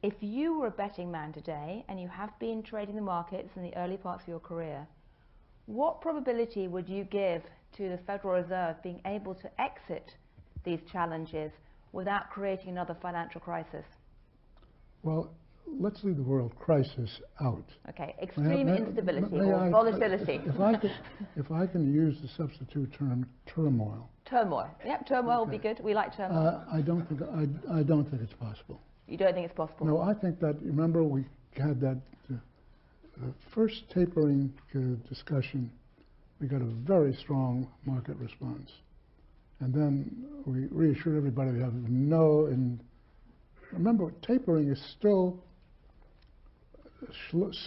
if you were a betting man today, and you have been trading the markets in the early parts of your career, what probability would you give to the Federal Reserve being able to exit these challenges without creating another financial crisis? Well, let's leave the world crisis out. Okay, extreme instability or volatility. If I can use the substitute term turmoil. Turmoil. Yep, turmoil would be good. We like turmoil. I don't think it's possible. You don't think it's possible? No, I think that, remember we had that first tapering discussion, we got a very strong market response. And then we reassured everybody we have no, and remember, tapering is still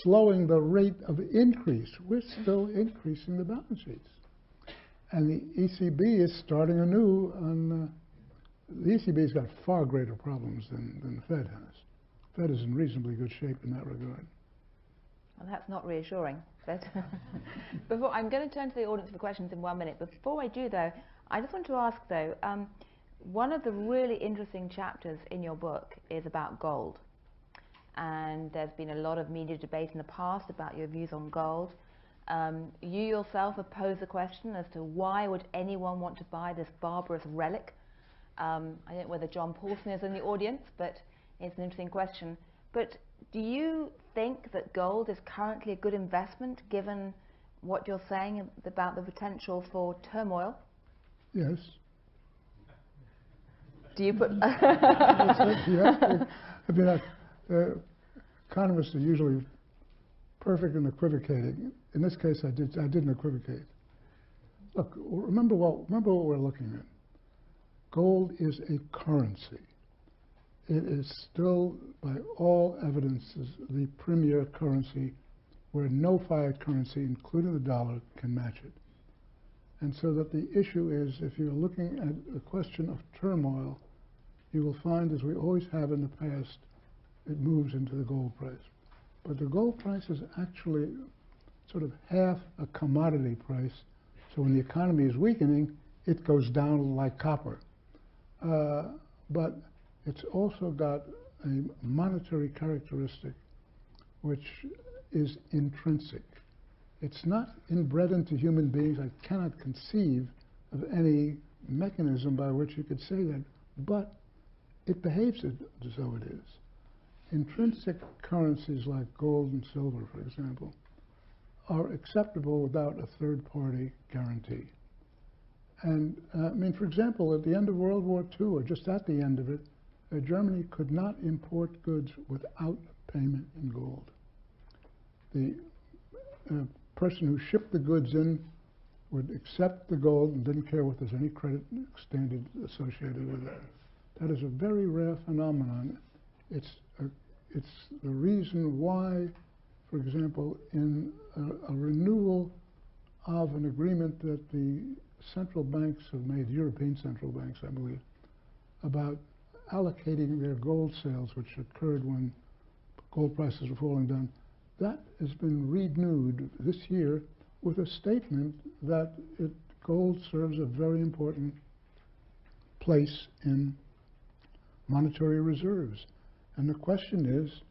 slowing the rate of increase. We're still increasing the balance sheets. And the ECB is starting anew on, the ECB's got far greater problems than the Fed has. The Fed is in reasonably good shape in that regard. Well, that's not reassuring. But before, I'm going to turn to the audience for questions in 1 minute. Before I do, though, I just want to ask, though, one of the really interesting chapters in your book is about gold. And there's been a lot of media debate in the past about your views on gold. You yourself have posed the question as to why would anyone want to buy this barbarous relic? I don't know whether John Paulson is in the audience, but it's an interesting question. But do you think that gold is currently a good investment given what you're saying about the potential for turmoil? Yes. Do you put... I mean, economists are usually perfect in equivocating. In this case, I didn't equivocate. Look, remember what we're looking at. Gold is a currency. It is still, by all evidences, the premier currency where no fiat currency, including the dollar, can match it. And so that the issue is, if you're looking at the question of turmoil, you will find, as we always have in the past, it moves into the gold price. But the gold price is actually sort of half a commodity price. So when the economy is weakening, it goes down like copper. But it's also got a monetary characteristic which is intrinsic. It's not inbred into human beings. I cannot conceive of any mechanism by which you could say that, but it behaves as though it is. Intrinsic currencies like gold and silver, for example, are acceptable without a third-party guarantee. And I mean, for example, at the end of World War II, or just at the end of it, Germany could not import goods without payment in gold. The person who shipped the goods in would accept the gold and didn't care if there's any credit standard associated with that. That is a very rare phenomenon. It's the reason why, for example, in a renewal of an agreement that the central banks have made, European central banks, I believe, about allocating their gold sales, which occurred when gold prices were falling down, that has been renewed this year with a statement that gold serves a very important place in monetary reserves. And the question is,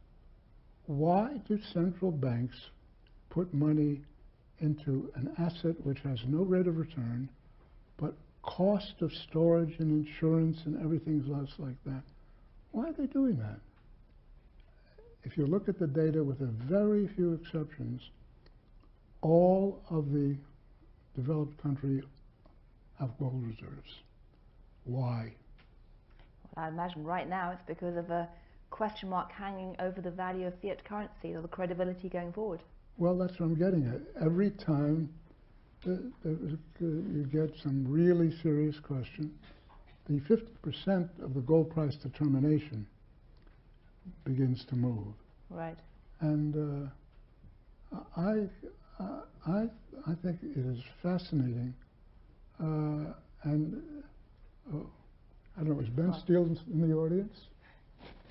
why do central banks put money into an asset which has no rate of return, but cost of storage and insurance and everything else like that? Why are they doing that? If you look at the data, with a very few exceptions, all of the developed countries have gold reserves. Why? Well, I imagine right now it's because of a question mark hanging over the value of fiat currency or the credibility going forward. Well, that's what I'm getting at. Every time you get some really serious question, the 50% of the gold price determination begins to move. Right. And I think it is fascinating. And I don't know, is Ben Steele in the audience?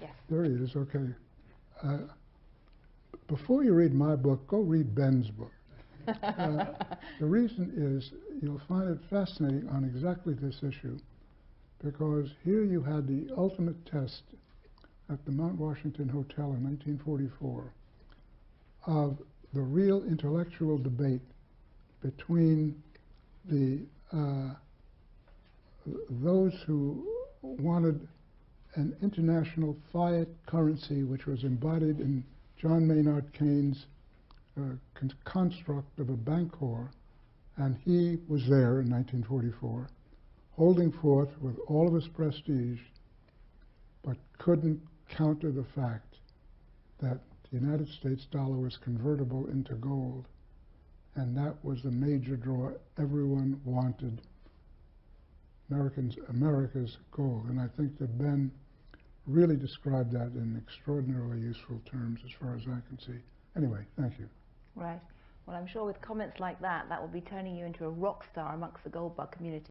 Yes. There he is, okay. Before you read my book, go read Ben's book. The reason is you'll find it fascinating on exactly this issue, because here you had the ultimate test at the Mount Washington Hotel in 1944 of the real intellectual debate between those who wanted an international fiat currency which was embodied in John Maynard Keynes' construct of a bancor, and he was there in 1944, holding forth with all of his prestige, but couldn't counter the fact that the United States dollar was convertible into gold, and that was the major draw. Everyone wanted America's gold, and I think that Ben really described that in extraordinarily useful terms as far as I can see. Anyway, thank you. Right. Well, I'm sure with comments like that, that will be turning you into a rock star amongst the gold bug community.